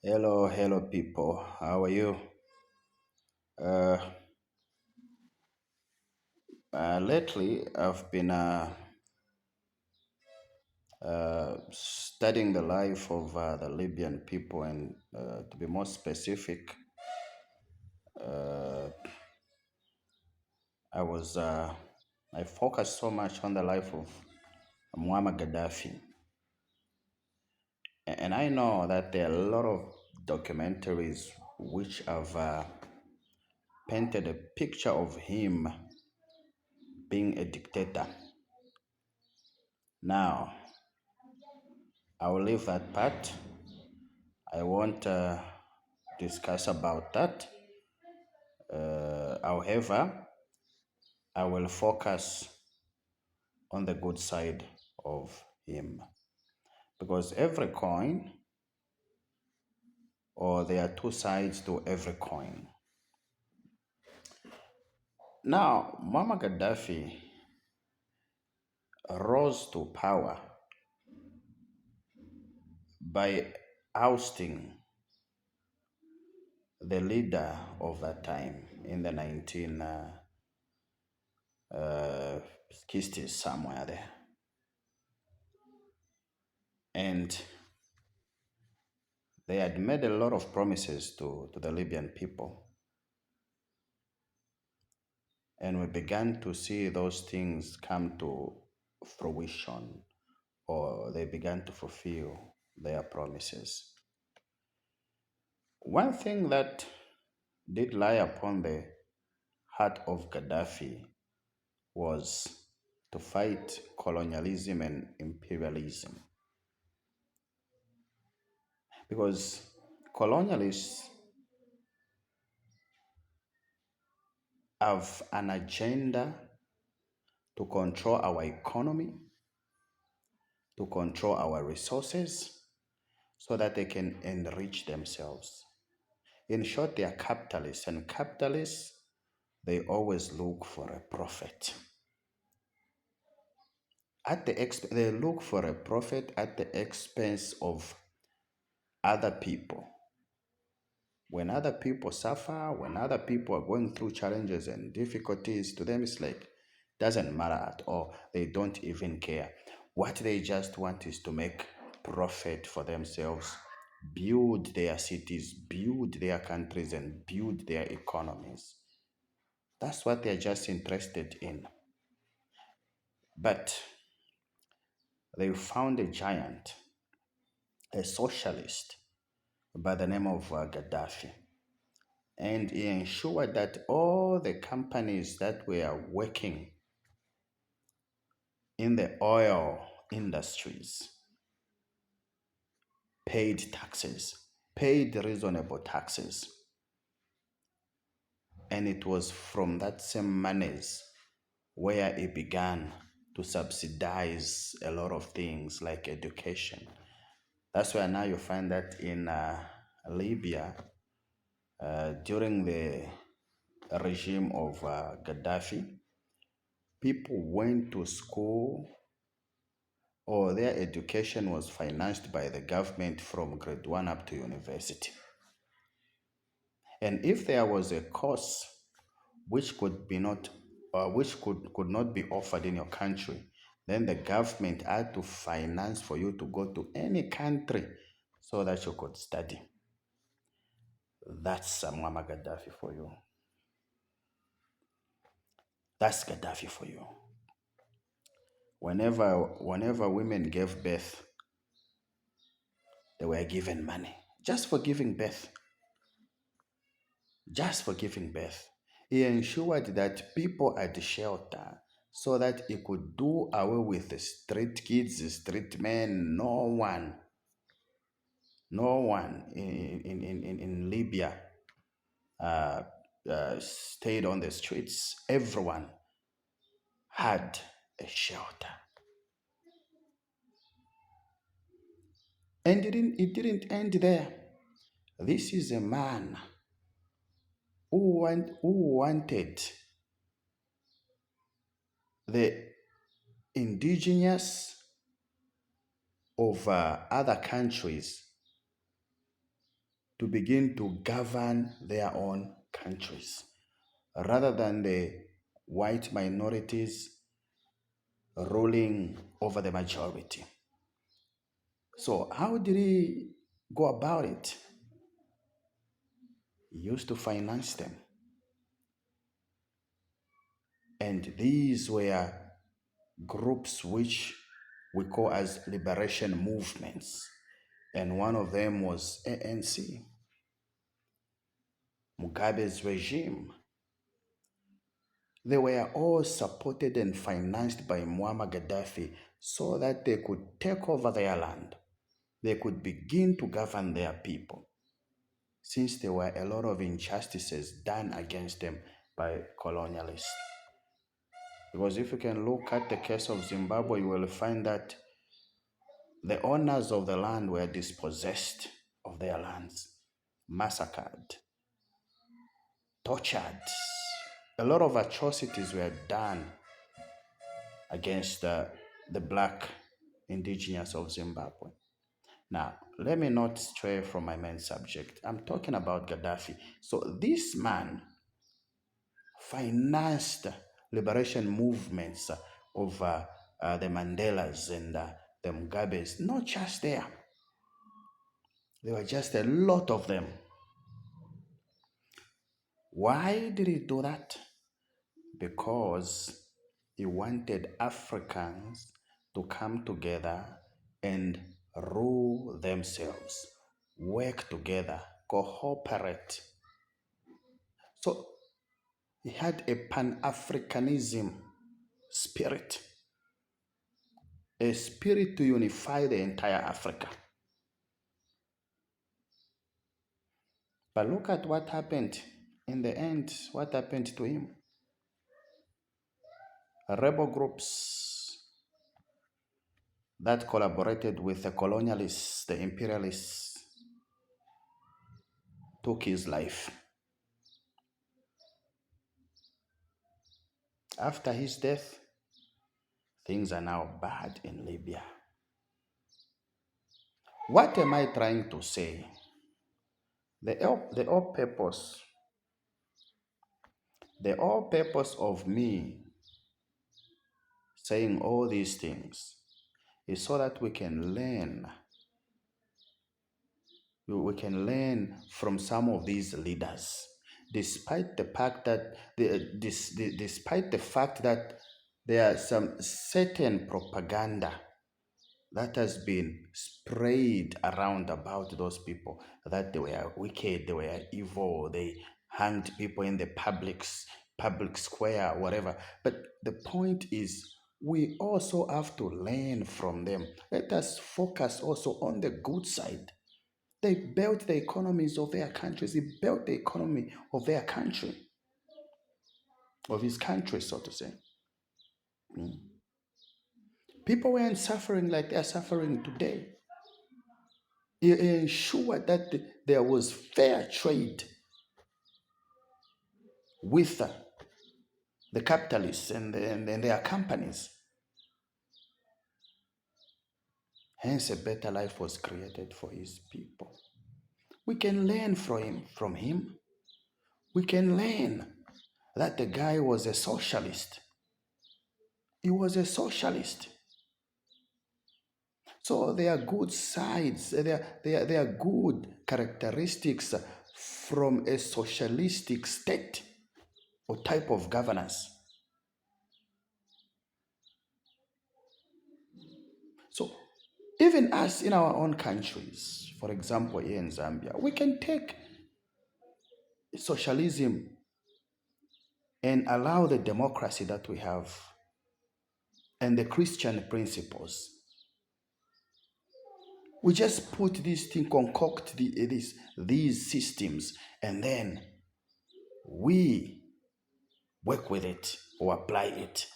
Hello, people. How are you? Uh, Lately, I've been studying the life of the Libyan people, and to be more specific, uh, I was I focused so much on the life of Muammar Gaddafi, and I know that there are a lot of documentaries which have painted a picture of him being a dictator. Now, I will leave that part. I won't discuss about that. However, I will focus on the good side of him because every coin, or there are two sides to every coin. Now, Muammar Gaddafi rose to power by ousting the leader of that time in the 1960s, somewhere there. And they had made a lot of promises to the Libyan people. And we began to see those things come to fruition, or they began to fulfill their promises. One thing that did lie upon the heart of Gaddafi was to fight colonialism and imperialism. Because colonialists have an agenda to control our economy, to control our resources, so that they can enrich themselves. In short, they are capitalists, and capitalists, they always look for a profit. They look for a profit at the expense of other people. When other people suffer, when other people are going through challenges and difficulties, to them it's like doesn't matter at all. They don't even care. What they just want is to make profit for themselves, build their cities, build their countries, and build their economies. That's what they're just interested in. But they found a giant, a socialist by the name of Gaddafi. And he ensured that all the companies that were working in the oil industries paid taxes, paid reasonable taxes. And it was from that same monies where he began to subsidize a lot of things like education. That's why now you find that in Libya, during the regime of Gaddafi, people went to school, or their education was financed by the government from grade 1 up to university. And if there was a course which could not be offered in your country, then the government had to finance for you to go to any country so that you could study. That's Muammar Gaddafi for you. That's Gaddafi for you. Whenever women gave birth, they were given money just for giving birth. Just for giving birth. He ensured that people had shelter so that he could do away with the street kids, the street men. No one in Libya uh, stayed on the streets. Everyone had a shelter. And it didn't end there. This is a man who wanted the indigenous of other countries to begin to govern their own countries rather than the white minorities ruling over the majority. So, how did he go about it? He used to finance them. And these were groups which we call as liberation movements. And one of them was ANC, Mugabe's regime. They were all supported and financed by Muammar Gadaffi so that they could take over their land. They could begin to govern their people, since there were a lot of injustices done against them by colonialists. Because if you can look at the case of Zimbabwe, you will find that the owners of the land were dispossessed of their lands, massacred, tortured. A lot of atrocities were done against the black indigenous of Zimbabwe. Now, let me not stray from my main subject. I'm talking about Gaddafi. So this man financed liberation movements of the Mandelas and the Mugabes, not just there. There were just a lot of them. Why did he do that? Because he wanted Africans to come together and rule themselves, work together, cooperate. So he had a Pan-Africanism spirit, a spirit to unify the entire Africa. But look at what happened in the end. What happened to him? Rebel groups that collaborated with the colonialists, the imperialists, took his life. After his death, things are now bad in Libya. What am I trying to say? The whole purpose of me saying all these things is so that we can learn from some of these leaders, despite the fact that there are some certain propaganda that has been sprayed around about those people, that they were wicked, they were evil, they hanged people in the public square, whatever. But the point is, we also have to learn from them. Let us focus also on the good side. They built the economies of their countries. He built the economy of their country, of his country, so to say. People weren't suffering like they're suffering today. He ensured that there was fair trade with the capitalists and their companies. Hence, a better life was created for his people. We can learn from him. We can learn that the guy was a socialist. He was a socialist. So there are good sides, there are good characteristics from a socialistic state or type of governance. So even us in our own countries, for example, here in Zambia, we can take socialism and allow the democracy that we have and the Christian principles. We just put this thing, concoct these systems, and then we work with it or apply it.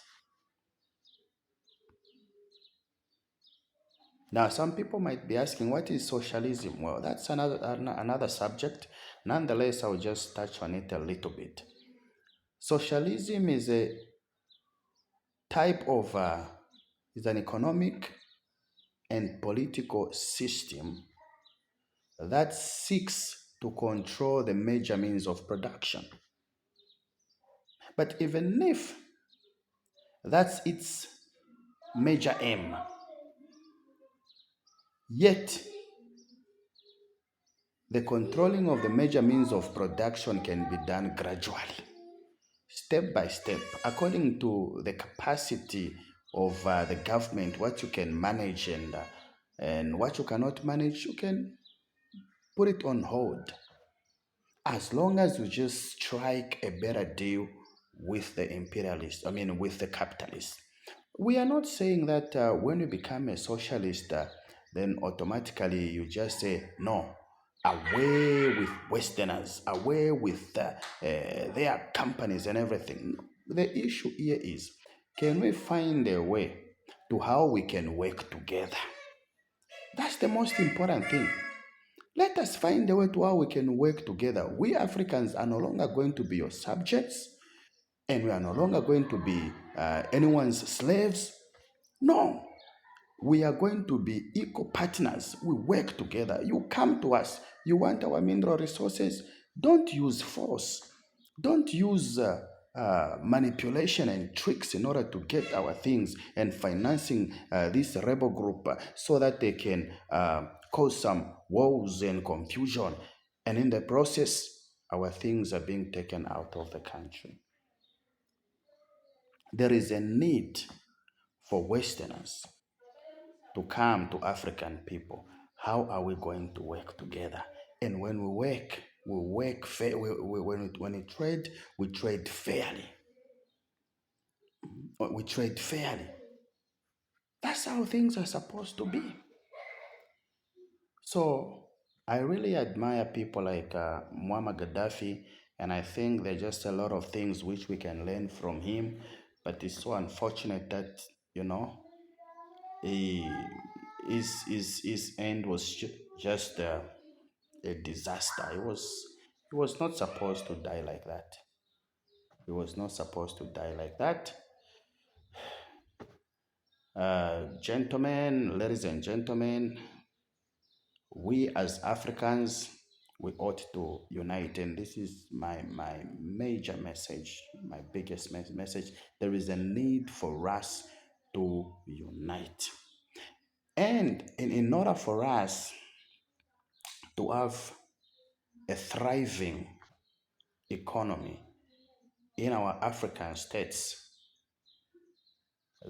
Now, some people might be asking, what is socialism? Well, that's another subject. Nonetheless, I'll just touch on it a little bit. Socialism is a type of, is an economic and political system that seeks to control the major means of production. But even if that's its major aim, yet the controlling of the major means of production can be done gradually, step by step, according to the capacity of the government, what you can manage and what you cannot manage, you can put it on hold. As long as you just strike a better deal with the imperialists, I mean, with the capitalists. We are not saying that when you become a socialist, then automatically you just say, no, away with Westerners, away with their companies and everything. The issue here is, can we find a way to how we can work together? That's the most important thing. Let us find a way to how we can work together. We Africans are no longer going to be your subjects, and we are no longer going to be anyone's slaves. No, we are going to be equal partners. We work together. You come to us. You want our mineral resources? Don't use force. Don't use manipulation and tricks in order to get our things and financing this rebel group so that they can cause some wars and confusion. And in the process, our things are being taken out of the country. There is a need for Westerners to come to African people. How are we going to work together? And when we work fair. When we trade fairly. We trade fairly. That's how things are supposed to be. So I really admire people like Muammar Gaddafi, and I think there are just a lot of things which we can learn from him. But it's so unfortunate that you know he, his end was just a disaster. He was not supposed to die like that. He was not supposed to die like that. Gentlemen, ladies and gentlemen, we as Africans, we ought to unite. And this is my major message, my biggest message. There is a need for us to unite. And in order for us to have a thriving economy in our African states,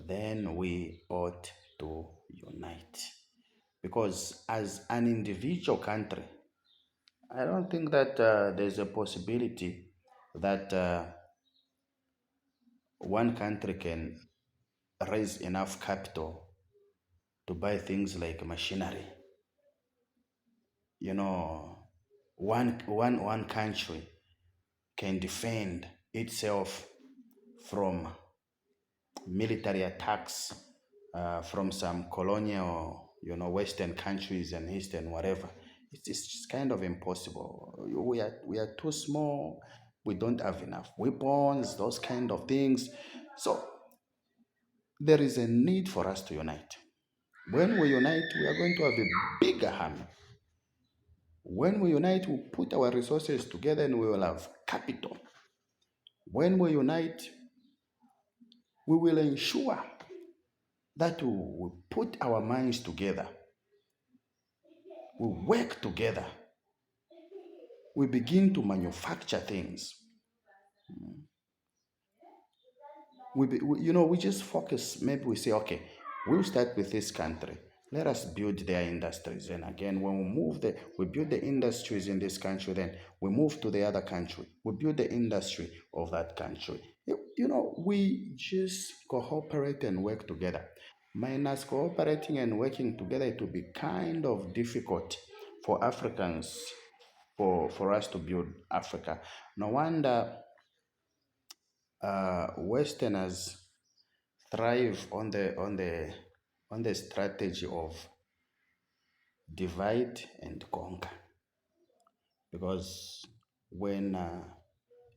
then we ought to unite. Because as an individual country, I don't think that there's a possibility that one country can raise enough capital to buy things like machinery. You know, one country can defend itself from military attacks from some colonial, Western countries and Eastern whatever. It's just kind of impossible. We are too small. We don't have enough weapons, those kind of things. So there is a need for us to unite. When we unite, we are going to have a bigger army. When we unite, we put our resources together and we will have capital. When we unite, we will ensure that we put our minds together, we work together, we begin to manufacture things. We just focus. Maybe we say, okay, we'll start with this country. Let us build their industries. And again, when we build the industries in this country, then we move to the other country. We build the industry of that country. We just cooperate and work together. Minus cooperating and working together, it will be kind of difficult for Africans, for us to build Africa. No wonder Westerners thrive on the strategy of divide and conquer, because when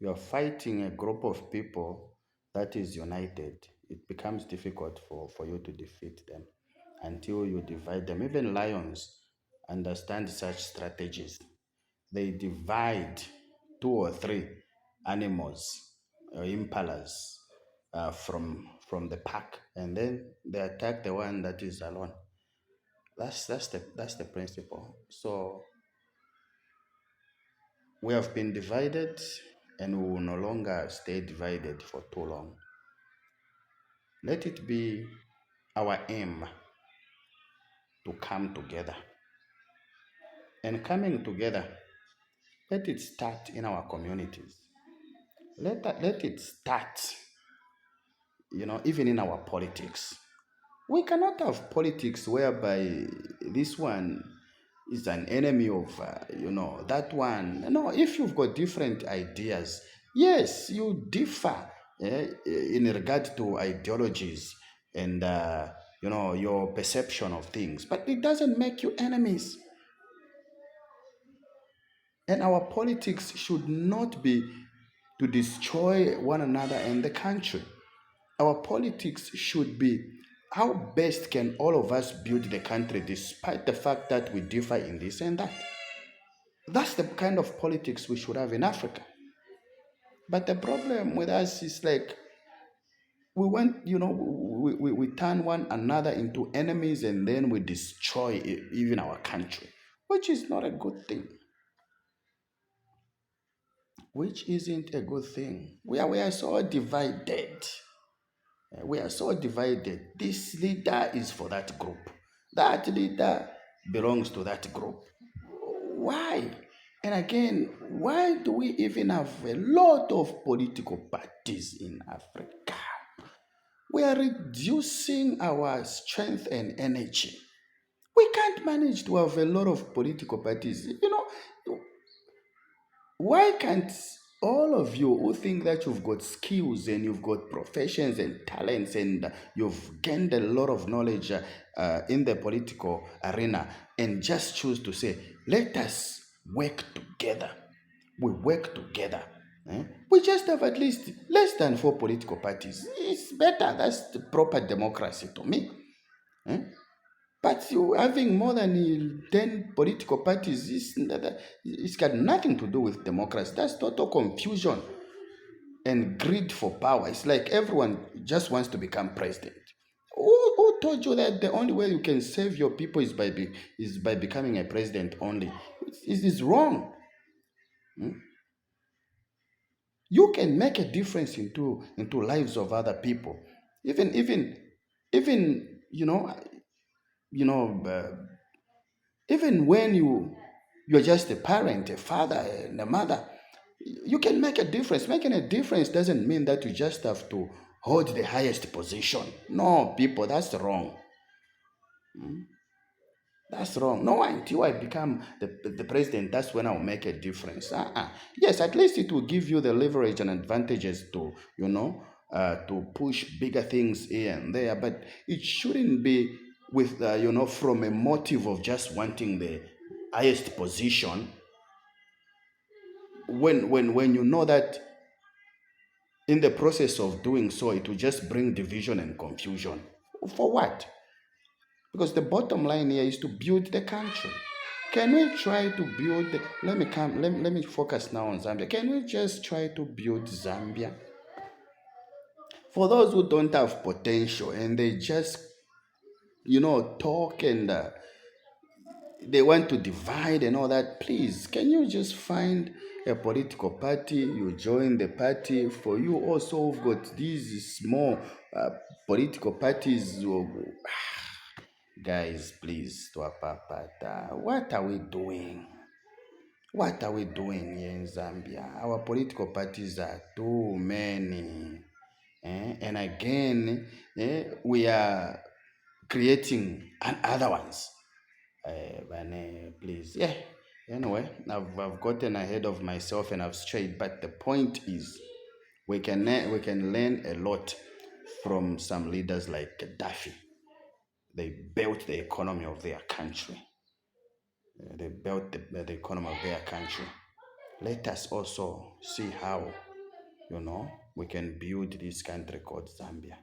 you are fighting a group of people that is united, it becomes difficult for you to defeat them until you divide them. Even lions understand such strategies. they divide two or three animals or impalas from the pack, and then they attack the one that is alone. That's the principle. So we have been divided, and we will no longer stay divided for too long. Let it be our aim to come together. And coming together, let it start in our communities. Let it start, even in our politics. We cannot have politics whereby this one is an enemy of, that one. No, if you've got different ideas, yes, you differ in regard to ideologies and, your perception of things, but it doesn't make you enemies. And our politics should not be to destroy one another and the country. Our politics should be how best can all of us build the country despite the fact that we differ in this and that. That's the kind of politics we should have in Africa. But the problem with us is like we want, we turn one another into enemies and then we destroy even our country, which is not a good thing. Which isn't a good thing. We are so divided. We are so divided. This leader is for that group. That leader belongs to that group. Why? And again, why do we even have a lot of political parties in Africa? We are reducing our strength and energy. We can't manage to have a lot of political parties. Why can't all of you who think that you've got skills and you've got professions and talents and you've gained a lot of knowledge in the political arena and just choose to say, let us work together? We work together. We just have at least less than 4 political parties. It's better. That's the proper democracy to me. But you having more than 10 political parties, it's got nothing to do with democracy. That's total confusion and greed for power. It's like everyone just wants to become president. Who told you that the only way you can save your people is by becoming a president only? It's wrong. You can make a difference into lives of other people. Even even when you're just a parent, a father, and a mother, you can make a difference. Making a difference doesn't mean that you just have to hold the highest position. No, people, that's wrong. That's wrong. No, until I become the president, that's when I'll make a difference. Yes, at least it will give you the leverage and advantages to push bigger things here and there. But it shouldn't be with, from a motive of just wanting the highest position. When you know that in the process of doing so, it will just bring division and confusion. For what? Because the bottom line here is to build the country. Can we try to build? Let me focus now on Zambia. Can we just try to build Zambia? For those who don't have potential and they just, talk and they want to divide and all that, please, can you just find a political party? You join the party. For you also who've got these small political parties. Guys, please, what are we doing? What are we doing here in Zambia? Our political parties are too many. And again, we are creating other ones. Please, yeah. Anyway, I've gotten ahead of myself and I've strayed. But the point is, we can learn a lot from some leaders like Gadaffi. They built the economy of their country. They built the economy of their country. Let us also see how, we can build this country called Zambia.